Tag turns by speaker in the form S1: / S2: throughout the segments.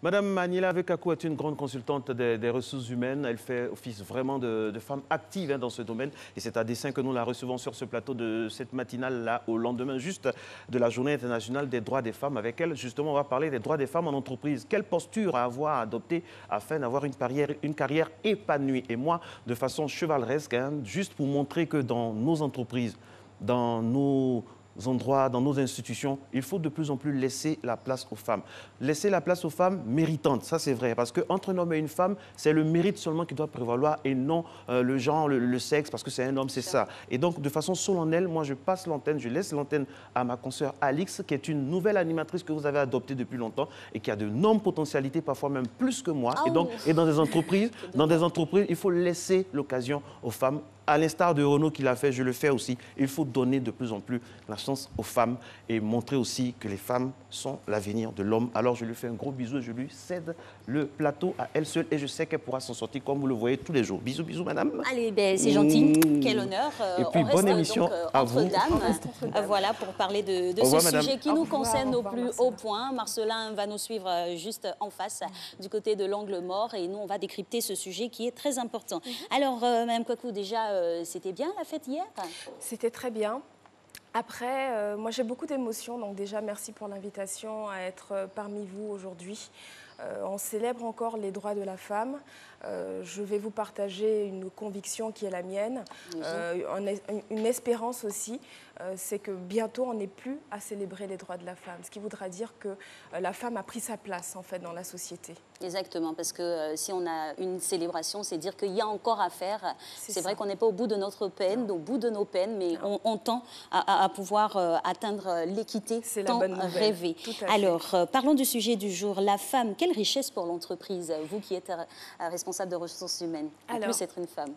S1: Madame Manila Vekakou est une grande consultante des ressources humaines. Elle fait office vraiment de femme active dans ce domaine. Et c'est à dessein que nous la recevons sur ce plateau de cette matinale-là, au lendemain juste de la Journée internationale des droits des femmes. Avec elle, justement, on va parler des droits des femmes en entreprise. Quelle posture à avoir adoptée afin d'avoir une carrière épanouie. Et moi, de façon chevaleresque, juste pour montrer que dans nos entreprises, dans nos endroits, dans nos institutions, il faut de plus en plus laisser la place aux femmes. Laisser la place aux femmes méritantes, ça c'est vrai, parce qu'entre un homme et une femme, c'est le mérite seulement qui doit prévaloir et non le genre, le sexe, parce que c'est un homme, c'est ça. Et donc, de façon solennelle, moi je passe l'antenne, je laisse l'antenne à ma consoeur Alix, qui est une nouvelle animatrice que vous avez adoptée depuis longtemps et qui a de énormes potentialités, parfois même plus que moi. Et donc, dans des entreprises, il faut laisser l'occasion aux femmes. À l'instar de Renaud qui l'a fait, je le fais aussi. Il faut donner de plus en plus la chance aux femmes et montrer aussi que les femmes sont l'avenir de l'homme. Alors je lui fais un gros bisou et je lui cède le plateau à elle seule et je sais qu'elle pourra s'en sortir comme vous le voyez tous les jours. Bisous, bisous, madame.
S2: Allez, ben, c'est gentil. Quel honneur.
S1: Et puis, bonne émission donc,
S2: à vous. Voilà, pour parler de ce sujet qui nous concerne au plus haut point. Marcelin va nous suivre juste en face, du côté de l'angle mort. Et nous, on va décrypter ce sujet qui est très important. Alors, Mme Kwaku, déjà, c'était bien la fête hier?
S3: C'était très bien. Après, moi j'ai beaucoup d'émotions, donc déjà merci pour l'invitation à être parmi vous aujourd'hui. On célèbre encore les droits de la femme. Je vais vous partager une conviction qui est la mienne, une espérance aussi, c'est que bientôt on n'est plus à célébrer les droits de la femme, ce qui voudra dire que la femme a pris sa place en fait dans la société.
S2: Exactement, parce que si on a une célébration, c'est dire qu'il y a encore à faire. C'est vrai qu'on n'est pas au bout de notre peine, au bout de nos peines, mais on tend à pouvoir atteindre l'équité tant rêvée. Alors, parlons du sujet du jour, la femme. Quelle richesse pour l'entreprise, vous qui êtes responsable de ressources humaines, en plus être une femme?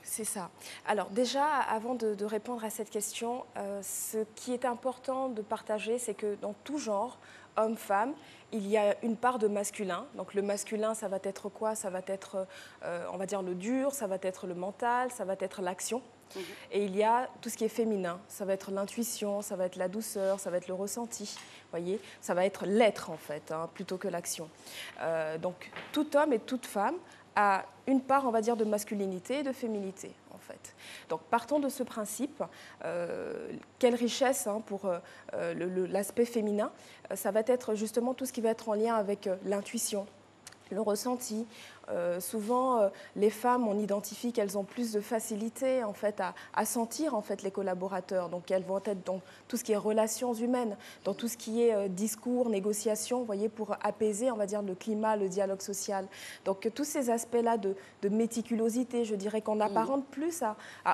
S3: C'est ça. Alors déjà, avant de répondre à cette question, ce qui est important de partager, c'est que dans tout genre, homme-femme, il y a une part de masculin. Donc le masculin, ça va être quoi? Ça va être, on va dire, le dur, ça va être le mental, ça va être l'action. Et il y a tout ce qui est féminin, ça va être l'intuition, ça va être la douceur, ça va être le ressenti, voyez, ça va être l'être en fait, plutôt que l'action. Donc tout homme et toute femme a une part, on va dire, de masculinité et de féminité en fait. Donc partons de ce principe, quelle richesse pour l'aspect féminin, ça va être justement tout ce qui va être en lien avec l'intuition, le ressenti. Souvent, les femmes, on identifie qu'elles ont plus de facilité en fait, à sentir en fait, les collaborateurs. Donc, elles vont être dans tout ce qui est relations humaines, dans tout ce qui est discours, négociations, vous voyez, pour apaiser, on va dire, le climat, le dialogue social. Donc, tous ces aspects-là de méticulosité, je dirais qu'on apparente plus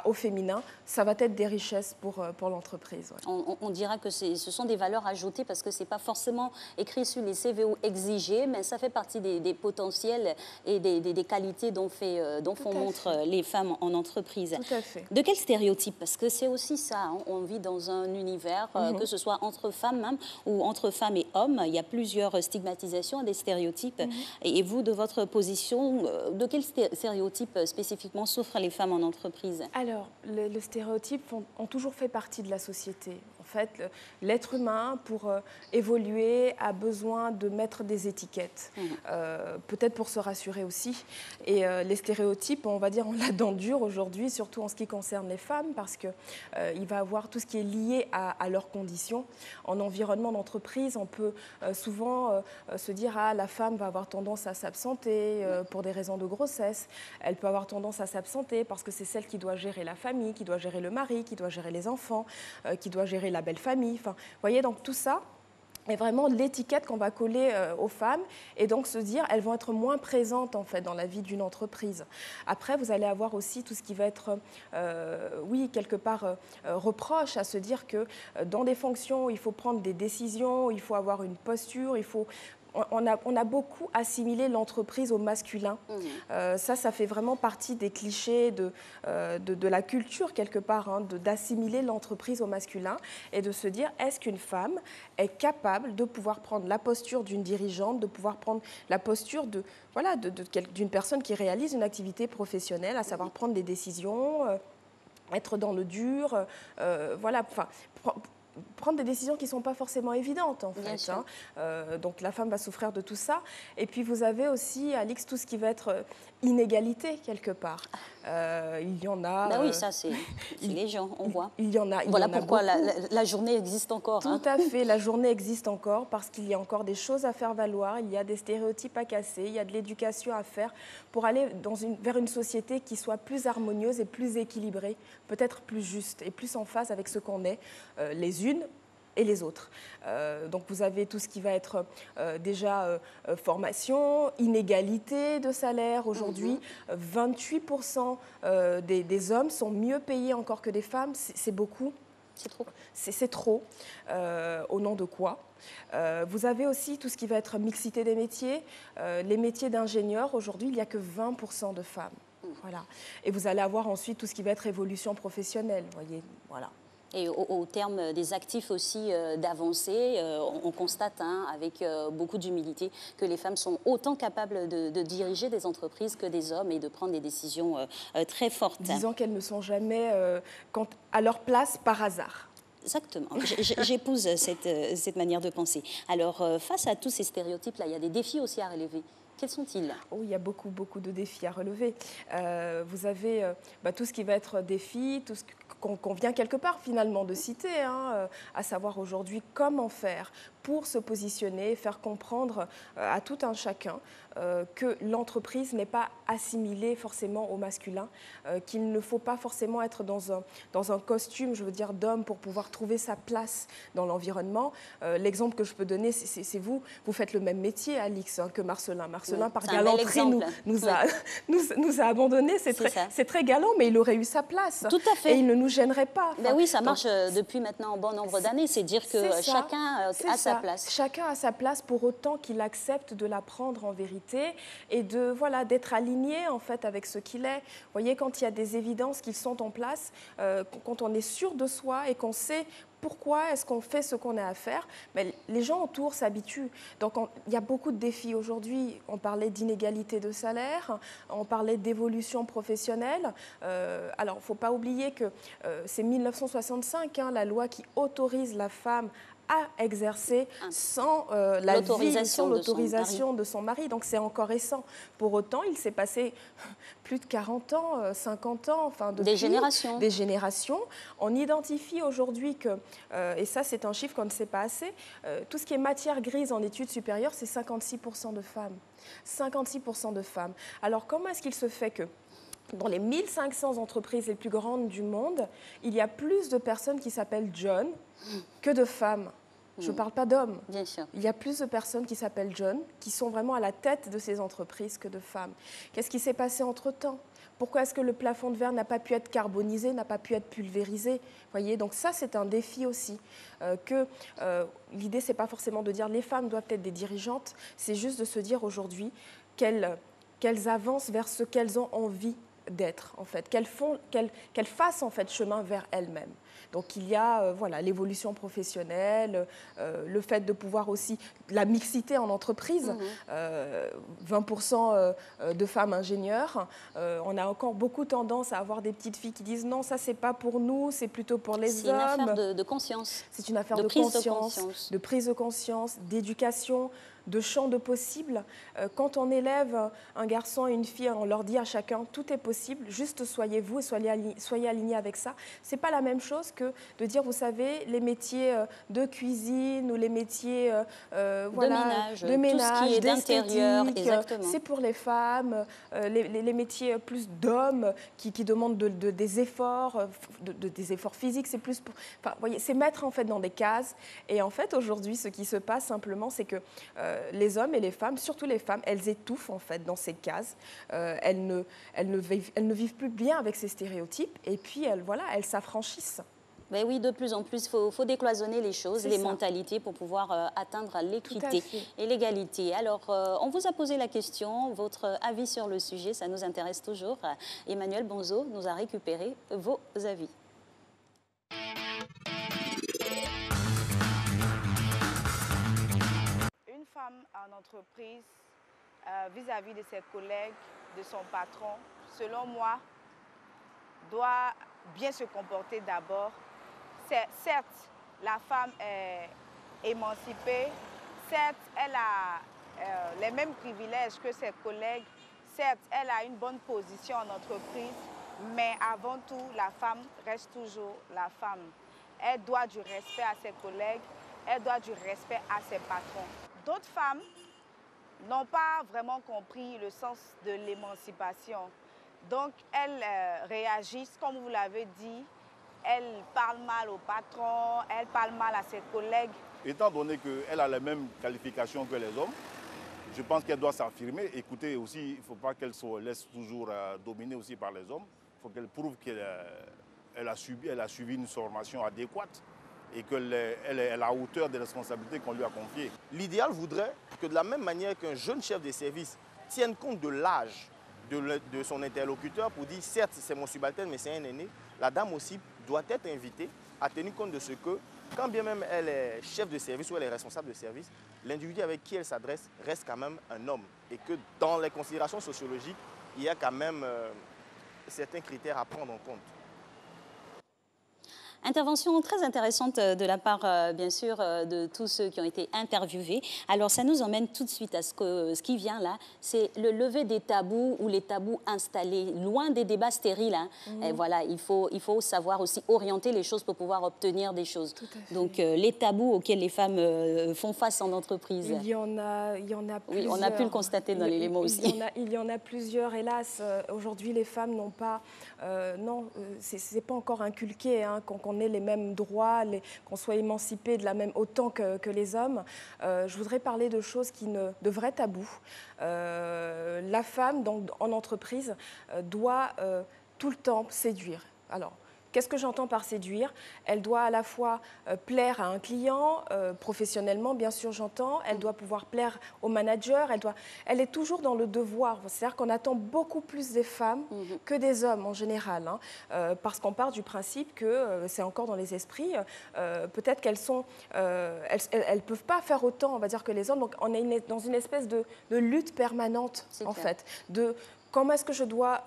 S3: au féminin, ça va être des richesses pour l'entreprise. Ouais.
S2: On dira que ce sont des valeurs ajoutées parce que ce n'est pas forcément écrit sur les CV ou exigé, mais ça fait partie des potentiels et des qualités dont font montre les femmes en entreprise.
S3: Tout à fait.
S2: De quel stéréotype? Parce que c'est aussi ça, on vit dans un univers, que ce soit entre femmes même, ou entre femmes et hommes, il y a plusieurs stigmatisations, des stéréotypes. Et vous, de votre position, de quel stéréotype spécifiquement souffrent les femmes en entreprise?
S3: Alors, les stéréotypes ont toujours fait partie de la société. En fait, l'être humain, pour évoluer, a besoin de mettre des étiquettes, peut-être pour se rassurer aussi. Et les stéréotypes, on va dire, on l'a dans dur aujourd'hui, surtout en ce qui concerne les femmes, parce qu'il va y avoir tout ce qui est lié à leurs conditions. En environnement d'entreprise, on peut souvent se dire « Ah, la femme va avoir tendance à s'absenter pour des raisons de grossesse. Elle peut avoir tendance à s'absenter parce que c'est celle qui doit gérer la famille, qui doit gérer le mari, qui doit gérer les enfants, qui doit gérer la belle famille. » Enfin, vous voyez, donc tout ça est vraiment l'étiquette qu'on va coller aux femmes et donc se dire elles vont être moins présentes en fait dans la vie d'une entreprise. Après, vous allez avoir aussi tout ce qui va être, oui, quelque part reproche à se dire que dans des fonctions où il faut prendre des décisions, où il faut avoir une posture, il faut... On a beaucoup assimilé l'entreprise au masculin. Ça fait vraiment partie des clichés de la culture, quelque part, d'assimiler l'entreprise au masculin et de se dire, est-ce qu'une femme est capable de pouvoir prendre la posture d'une dirigeante, de pouvoir prendre la posture d'une personne qui réalise une activité professionnelle, à savoir prendre des décisions, être dans le dur, voilà, enfin... prendre des décisions qui ne sont pas forcément évidentes, en fait. Hein. Donc, la femme va souffrir de tout ça. Et puis, vous avez aussi, Alix, tout ce qui va être inégalité, quelque part. Il y en a...
S2: Ben oui, ça, c'est les gens, on voit.
S3: Il y en a.
S2: Voilà pourquoi la journée existe encore.
S3: Tout à fait, la journée existe encore parce qu'il y a encore des choses à faire valoir, il y a des stéréotypes à casser, il y a de l'éducation à faire pour aller vers une société qui soit plus harmonieuse et plus équilibrée, peut-être plus juste et plus en phase avec ce qu'on est, les unes et les autres. Donc vous avez tout ce qui va être déjà formation, inégalité de salaire. Aujourd'hui, 28% des hommes sont mieux payés encore que des femmes, c'est beaucoup.
S2: C'est trop.
S3: C'est trop. Au nom de quoi? Vous avez aussi tout ce qui va être mixité des métiers. Les métiers d'ingénieur, aujourd'hui, il n'y a que 20% de femmes. Voilà. Et vous allez avoir ensuite tout ce qui va être évolution professionnelle. Voyez, voilà.
S2: Et au terme des actifs aussi d'avancée, on constate avec beaucoup d'humilité que les femmes sont autant capables de diriger des entreprises que des hommes et de prendre des décisions très fortes.
S3: Disons qu'elles ne sont jamais à leur place par hasard.
S2: Exactement. J'épouse cette manière de penser. Alors, face à tous ces stéréotypes-là, il y a des défis aussi à relever. Quels sont-ils?
S3: Oh, il y a beaucoup de défis à relever. Vous avez tout ce qui va être défi, tout ce qu'on vient quelque part finalement de citer, à savoir aujourd'hui comment faire pour se positionner, faire comprendre à tout un chacun que l'entreprise n'est pas assimilée forcément au masculin, qu'il ne faut pas forcément être dans un costume, je veux dire, d'homme pour pouvoir trouver sa place dans l'environnement. L'exemple que je peux donner, c'est vous faites le même métier, Alix, que Marcelin. Marcelin, par galanterie, nous a abandonnés. C'est très galant, mais il aurait eu sa place.
S2: Tout à fait.
S3: Et il ne nous gênerait pas.
S2: Ben oui, ça marche depuis maintenant un bon nombre d'années. C'est dire que chacun a sa place.
S3: Chacun a sa place pour autant qu'il accepte de la prendre en vérité et d'être aligné en fait avec ce qu'il est. Vous voyez, quand il y a des évidences qui sont en place, quand on est sûr de soi et qu'on sait pourquoi est-ce qu'on fait ce qu'on a à faire, mais les gens autour s'habituent. Donc il y a beaucoup de défis aujourd'hui. On parlait d'inégalité de salaire, on parlait d'évolution professionnelle. Alors il ne faut pas oublier que c'est 1965, la loi qui autorise la femme à exercer sans l'autorisation de son mari. Donc c'est encore récent. Pour autant, il s'est passé plus de 40 ans, 50 ans, enfin depuis, des générations. On identifie aujourd'hui que, et ça c'est un chiffre qu'on ne sait pas assez, tout ce qui est matière grise en études supérieures, c'est 56% de femmes. 56% de femmes. Alors comment est-ce qu'il se fait que dans les 1500 entreprises les plus grandes du monde, il y a plus de personnes qui s'appellent John que de femmes? Je ne parle pas d'hommes.
S2: Bien sûr.
S3: Il y a plus de personnes qui s'appellent John, qui sont vraiment à la tête de ces entreprises que de femmes. Qu'est-ce qui s'est passé entre-temps? Pourquoi est-ce que le plafond de verre n'a pas pu être carbonisé, n'a pas pu être pulvérisé? Voyez, donc ça, c'est un défi aussi. L'idée, ce n'est pas forcément de dire les femmes doivent être des dirigeantes, c'est juste de se dire aujourd'hui qu'elles avancent vers ce qu'elles ont envie d'être, en fait, qu'elles fassent en fait chemin vers elles-mêmes. Donc il y a l'évolution professionnelle, le fait de pouvoir aussi, la mixité en entreprise, 20% de femmes ingénieures. On a encore beaucoup tendance à avoir des petites filles qui disent non, ça c'est pas pour nous, c'est plutôt pour les hommes.
S2: C'est une affaire de conscience.
S3: C'est une affaire de conscience, de prise de conscience, d'éducation, de champ de possible. Quand on élève un garçon et une fille, on leur dit à chacun tout est possible, juste soyez vous et soyez alignés avec ça. C'est pas la même chose que de dire, vous savez, les métiers de cuisine ou les métiers
S2: de ménage, tout ce qui est d'intérieur,
S3: c'est pour les femmes. Les métiers plus d'hommes qui demandent des efforts, des efforts physiques, c'est plus pour... Enfin, voyez, c'est mettre en fait dans des cases. Et en fait, aujourd'hui, ce qui se passe simplement, c'est que les hommes et les femmes, surtout les femmes, elles étouffent en fait dans ces cases. Elles ne vivent plus bien avec ces stéréotypes et puis elles s'affranchissent.
S2: Ben oui, de plus en plus, il faut décloisonner les choses, les mentalités pour pouvoir atteindre l'équité et l'égalité. Alors, on vous a posé la question, votre avis sur le sujet, ça nous intéresse toujours. Emmanuel Bonzo nous a récupéré vos avis.
S4: Une femme en entreprise, vis-à-vis de ses collègues, de son patron, selon moi, doit bien se comporter d'abord. Certes, la femme est émancipée. Certes, elle a les mêmes privilèges que ses collègues. Certes, elle a une bonne position en entreprise, mais avant tout, la femme reste toujours la femme. Elle doit du respect à ses collègues, elle doit du respect à ses patrons. D'autres femmes n'ont pas vraiment compris le sens de l'émancipation. Donc, elles réagissent, comme vous l'avez dit, elles parlent mal au patron, elles parlent mal à ses collègues.
S5: Étant donné qu'elle a les mêmes qualifications que les hommes, je pense qu'elle doit s'affirmer. Écoutez, aussi, il ne faut pas qu'elle se laisse toujours dominer aussi par les hommes. Il faut qu'elle prouve qu'elle a suivi une formation adéquate et qu'elle est à la hauteur des responsabilités qu'on lui a confiées.
S6: L'idéal voudrait que de la même manière qu'un jeune chef de service tienne compte de l'âge de son interlocuteur pour dire, certes, c'est mon subalterne, mais c'est un aîné, la dame aussi doit être invitée à tenir compte de ce que, quand bien même elle est chef de service ou elle est responsable de service, l'individu avec qui elle s'adresse reste quand même un homme. Et que dans les considérations sociologiques, il y a quand même certains critères à prendre en compte.
S2: Intervention très intéressante de la part, bien sûr, de tous ceux qui ont été interviewés. Alors, ça nous emmène tout de suite à ce qui vient là, c'est le lever des tabous ou les tabous installés, loin des débats stériles. Hein. Et voilà, il faut savoir aussi orienter les choses pour pouvoir obtenir des choses. Donc, les tabous auxquels les femmes font face en entreprise.
S3: Il y en a plusieurs.
S2: Oui, on a pu le constater dans l'élément aussi.
S3: Il y en a plusieurs, hélas. Aujourd'hui, les femmes n'ont pas... non, c'est pas encore inculqué, hein, qu'on ait les mêmes droits, qu'on soit émancipé de la même autant que les hommes. Je voudrais parler de choses de vrais tabous. La femme, donc, en entreprise, doit tout le temps séduire. Alors, qu'est-ce que j'entends par séduire? Elle doit à la fois plaire à un client, professionnellement, bien sûr, j'entends. Elle doit pouvoir plaire au manager. Elle est toujours dans le devoir. C'est-à-dire qu'on attend beaucoup plus des femmes que des hommes en général. Hein, parce qu'on part du principe que c'est encore dans les esprits. Peut-être qu'elles elles peuvent pas faire autant, on va dire, que les hommes. Donc, on est dans une espèce de lutte permanente, en fait. Comment est-ce que je dois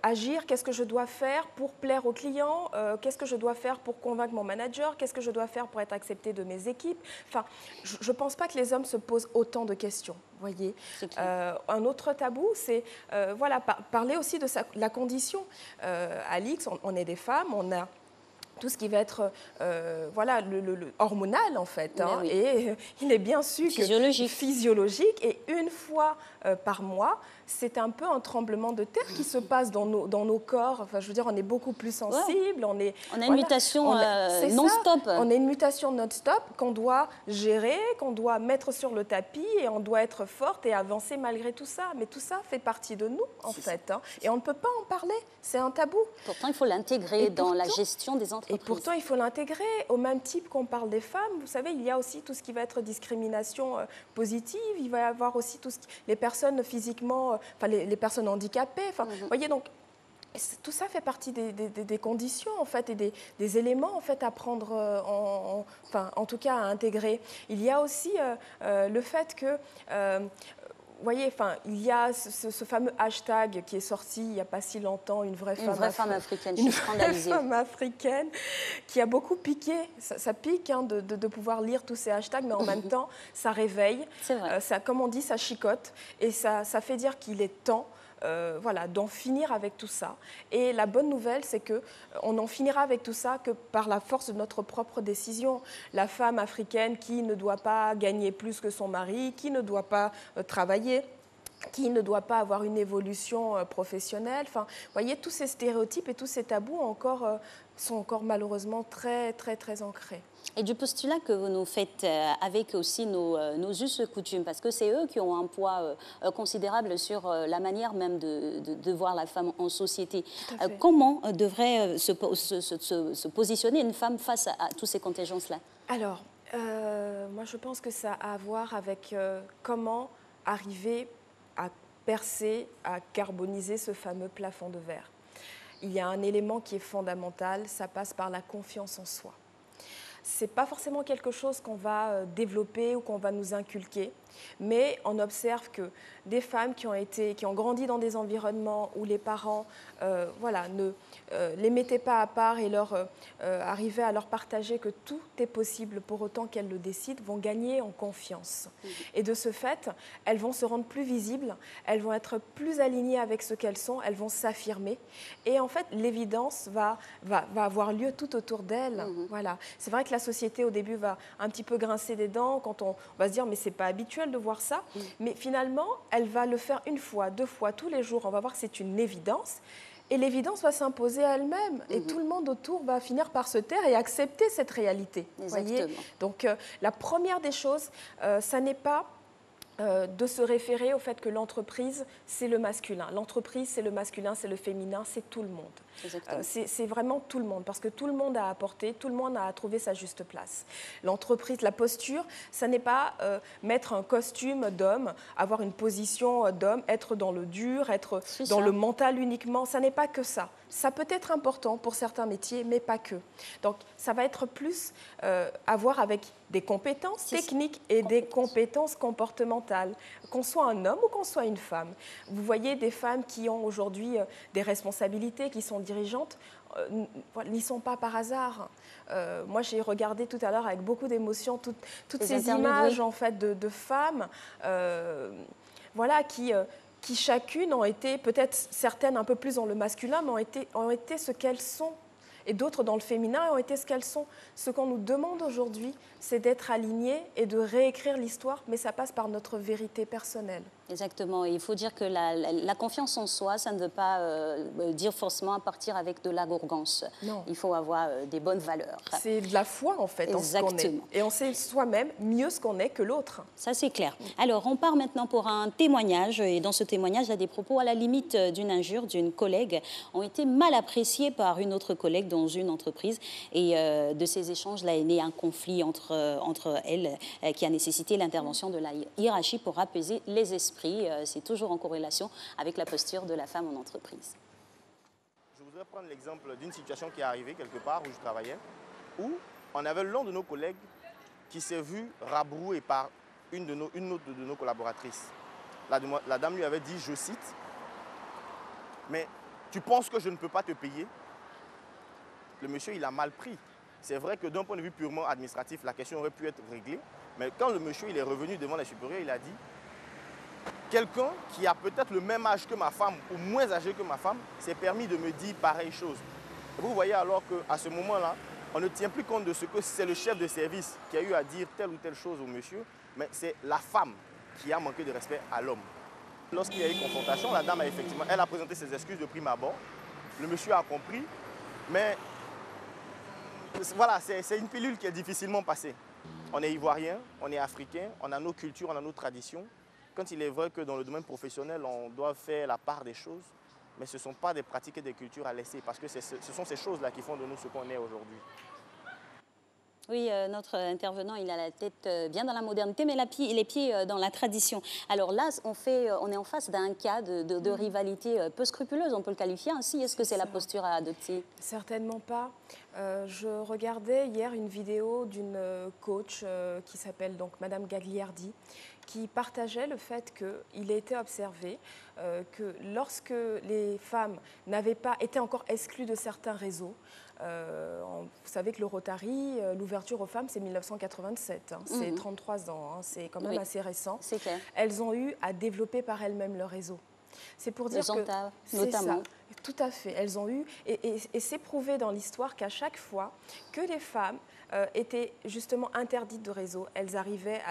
S3: agir? Qu'est-ce que je dois faire pour plaire aux clients? Qu'est-ce que je dois faire pour convaincre mon manager? Qu'est-ce que je dois faire pour être accepté de mes équipes? Enfin, je ne pense pas que les hommes se posent autant de questions. Voyez. Un autre tabou, c'est voilà, parler aussi de la condition. Alix, on est des femmes, on a tout ce qui va être voilà, le hormonal, en fait. Hein, oui. Et il est bien su que physiologique. Et une fois par mois, c'est un peu un tremblement de terre qui se passe dans nos corps. Enfin, je veux dire, on est beaucoup plus sensible.
S2: Ouais. On a une mutation non-stop.
S3: On a une mutation non-stop qu'on doit gérer, qu'on doit mettre sur le tapis et on doit être forte et avancer malgré tout ça. Mais tout ça fait partie de nous, en fait. Hein, et on ne peut pas en parler. C'est un tabou.
S2: Pourtant, il faut l'intégrer dans la gestion des entreprises.
S3: Et pourtant, il faut l'intégrer. Au même type qu'on parle des femmes, vous savez, il y a aussi tout ce qui va être discrimination positive. Il va y avoir aussi les personnes physiquement, enfin les personnes handicapées. Enfin, voyez, donc, tout ça fait partie des conditions, en fait, et des éléments, en fait, à prendre, en tout cas, à intégrer. Il y a aussi le fait que... vous voyez, enfin, il y a ce fameux hashtag qui est sorti il n'y a pas si longtemps, une vraie femme
S2: africaine, je suis scandalisée.
S3: Une vraie femme africaine qui a beaucoup piqué. Ça pique hein, de pouvoir lire tous ces hashtags, mais en même temps, ça réveille.
S2: C'est vrai.
S3: Ça, comme on dit, ça chicote. Et ça fait dire qu'il est temps voilà, d'en finir avec tout ça. Et la bonne nouvelle, c'est qu'on n'en finira avec tout ça que par la force de notre propre décision. La femme africaine qui ne doit pas gagner plus que son mari, qui ne doit pas travailler, qui ne doit pas avoir une évolution professionnelle. Enfin, vous voyez, tous ces stéréotypes et tous ces tabous sont encore malheureusement très, très, très ancrés.
S2: Et du postulat que vous nous faites avec aussi nos us et coutumes, parce que c'est eux qui ont un poids considérable sur la manière même de voir la femme en société. Comment devrait se positionner une femme face à toutes ces contingences-là?
S3: Alors, moi je pense que ça a à voir avec comment arriver à percer, à carboniser ce fameux plafond de verre. Il y a un élément qui est fondamental, ça passe par la confiance en soi. Ce n'est pas forcément quelque chose qu'on va développer ou qu'on va nous inculquer. Mais on observe que des femmes qui ont grandi dans des environnements où les parents voilà, ne les mettaient pas à part et arrivaient à leur partager que tout est possible pour autant qu'elles le décident, vont gagner en confiance. Et de ce fait, elles vont se rendre plus visibles, elles vont être plus alignées avec ce qu'elles sont, elles vont s'affirmer. Et en fait, l'évidence va avoir lieu tout autour d'elles. Voilà. C'est vrai que la société, au début, va un petit peu grincer des dents quand on va se dire « mais c'est pas habituel de voir ça ». Mais finalement, elle va le faire une fois, deux fois, tous les jours. On va voir que c'est une évidence. Et l'évidence va s'imposer à elle-même. Et tout le monde autour va finir par se taire et accepter cette réalité. Voyez. Donc, la première des choses, ça n'est pas de se référer au fait que l'entreprise, c'est le masculin. L'entreprise, c'est le masculin, c'est le féminin, c'est tout le monde. C'est vraiment tout le monde, parce que tout le monde a apporté, tout le monde a trouvé sa juste place. L'entreprise, la posture, ça n'est pas mettre un costume d'homme, avoir une position d'homme, être dans le dur, être dans le mental uniquement, ça n'est pas que ça. Ça peut être important pour certains métiers, mais pas que. Donc, ça va être plus à voir avec des compétences techniques et des compétences comportementales, qu'on soit un homme ou qu'on soit une femme. Vous voyez des femmes qui ont aujourd'hui des responsabilités, qui sont dirigeantes, n'y sont pas par hasard. Moi, j'ai regardé tout à l'heure avec beaucoup d'émotion toutes ces images en fait, de femmes voilà, qui chacune ont été, peut-être certaines un peu plus dans le masculin, mais ont été ce qu'elles sont. Et d'autres dans le féminin ont été ce qu'elles sont. Ce qu'on nous demande aujourd'hui, c'est d'être alignés et de réécrire l'histoire, mais ça passe par notre vérité personnelle.
S2: Exactement. Et il faut dire que la confiance en soi, ça ne veut pas dire forcément partir avec de l'arrogance. Non. Il faut avoir des bonnes valeurs.
S3: C'est de la foi, en fait, en ce qu'on est. Et on sait soi-même mieux ce qu'on est que l'autre.
S2: Ça, c'est clair. Alors, on part maintenant pour un témoignage. Et dans ce témoignage, il y a des propos à la limite d'une injure d'une collègue ont été mal appréciés par une autre collègue dans une entreprise. Et de ces échanges, là, est né un conflit entre elles qui a nécessité l'intervention de la hiérarchie pour apaiser les esprits. C'est toujours en corrélation avec la posture de la femme en entreprise.
S6: Je voudrais prendre l'exemple d'une situation qui est arrivée quelque part où je travaillais, où on avait l'un de nos collègues qui s'est vu rabroué par une autre de nos collaboratrices. La dame lui avait dit, je cite, « Mais tu penses que je ne peux pas te payer ?» Le monsieur, il a mal pris. C'est vrai que d'un point de vue purement administratif, la question aurait pu être réglée, mais quand le monsieur il est revenu devant les supérieurs, il a dit quelqu'un qui a peut-être le même âge que ma femme ou moins âgé que ma femme s'est permis de me dire pareille chose. Et vous voyez alors qu'à ce moment-là, on ne tient plus compte de ce que c'est le chef de service qui a eu à dire telle ou telle chose au monsieur, mais c'est la femme qui a manqué de respect à l'homme. Lorsqu'il y a eu confrontation, la dame a effectivement, elle a présenté ses excuses de prime abord. Le monsieur a compris, mais voilà, c'est une pilule qui est difficilement passée. On est ivoirien, on est africain, on a nos cultures, on a nos traditions. Quand il est vrai que dans le domaine professionnel, on doit faire la part des choses, mais ce ne sont pas des pratiques et des cultures à laisser, parce que ce sont ces choses-là qui font de nous ce qu'on est aujourd'hui.
S2: Oui, notre intervenant, il a la tête bien dans la modernité, mais les pieds dans la tradition. Alors là, on est en face d'un cas de rivalité peu scrupuleuse, on peut le qualifier ainsi. Est-ce que c'est la posture à adopter?
S3: Certainement pas. Je regardais hier une vidéo d'une coach qui s'appelle donc Madame Gagliardi, qui partageait le fait qu'il a été observé que lorsque les femmes étaient encore exclues de certains réseaux, vous savez que le Rotary, l'ouverture aux femmes, c'est 1987, c'est 33 ans, c'est quand même assez récent.
S2: C'est clair.
S3: Elles ont eu à développer par elles-mêmes leur réseau. C'est pour dire que
S2: notamment.
S3: Ça. Tout à fait. Elles ont eu, et c'est prouvé dans l'histoire qu'à chaque fois que les femmes étaient justement interdites de réseau, elles arrivaient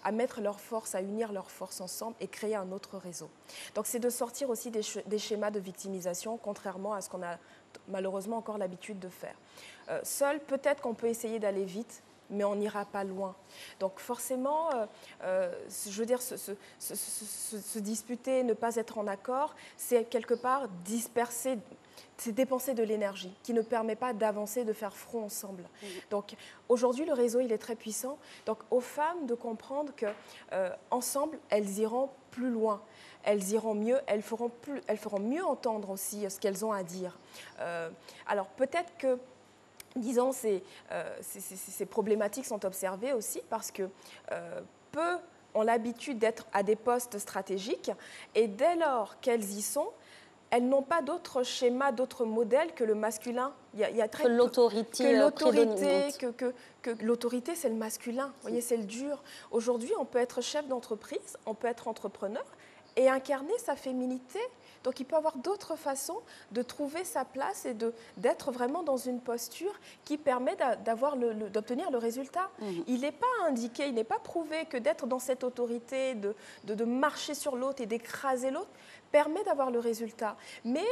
S3: à mettre leurs forces, à unir leurs forces ensemble et créer un autre réseau. Donc c'est de sortir aussi des schémas de victimisation, contrairement à ce qu'on a malheureusement encore l'habitude de faire. Seul, peut-être qu'on peut essayer d'aller vite, mais on n'ira pas loin. Donc forcément, je veux dire, se disputer, ne pas être en accord, c'est quelque part disperser, c'est dépenser de l'énergie qui ne permet pas d'avancer, de faire front ensemble. Donc aujourd'hui, le réseau, il est très puissant. Donc aux femmes de comprendre qu'ensemble, elles iront plus loin. Elles iront mieux, elles feront mieux entendre aussi ce qu'elles ont à dire. Alors peut-être que, disons, ces problématiques sont observées aussi parce que peu ont l'habitude d'être à des postes stratégiques et dès lors qu'elles y sont, elles n'ont pas d'autre schéma, d'autre modèle que le masculin. Il y a très
S2: que l'autorité
S3: l'autorité, c'est le masculin. Vous voyez, c'est le dur. Aujourd'hui, on peut être chef d'entreprise, on peut être entrepreneur et incarner sa féminité. Donc, il peut y avoir d'autres façons de trouver sa place et d'être vraiment dans une posture qui permet d'obtenir le résultat. Il n'est pas indiqué, il n'est pas prouvé que d'être dans cette autorité, de marcher sur l'autre et d'écraser l'autre, permet d'avoir le résultat. Mais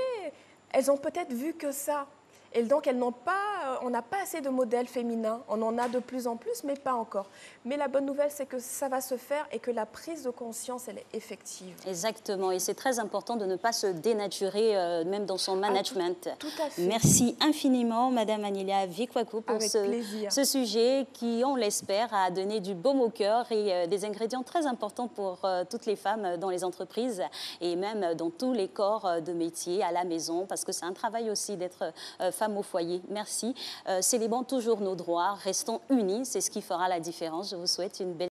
S3: elles ont peut-être vu que ça. Et donc, on n'a pas assez de modèles féminins. On en a de plus en plus, mais pas encore. Mais la bonne nouvelle, c'est que ça va se faire et que la prise de conscience, elle est effective.
S2: Exactement. Et c'est très important de ne pas se dénaturer, même dans son management.
S3: Tout à fait.
S2: Merci infiniment, Madame Anilia Vikwaku, pour ce sujet qui, on l'espère, a donné du baume au cœur et des ingrédients très importants pour toutes les femmes dans les entreprises et même dans tous les corps de métier, à la maison, parce que c'est un travail aussi d'être femmes au foyer. Merci. Célébrons toujours nos droits, restons unis, c'est ce qui fera la différence. Je vous souhaite une belle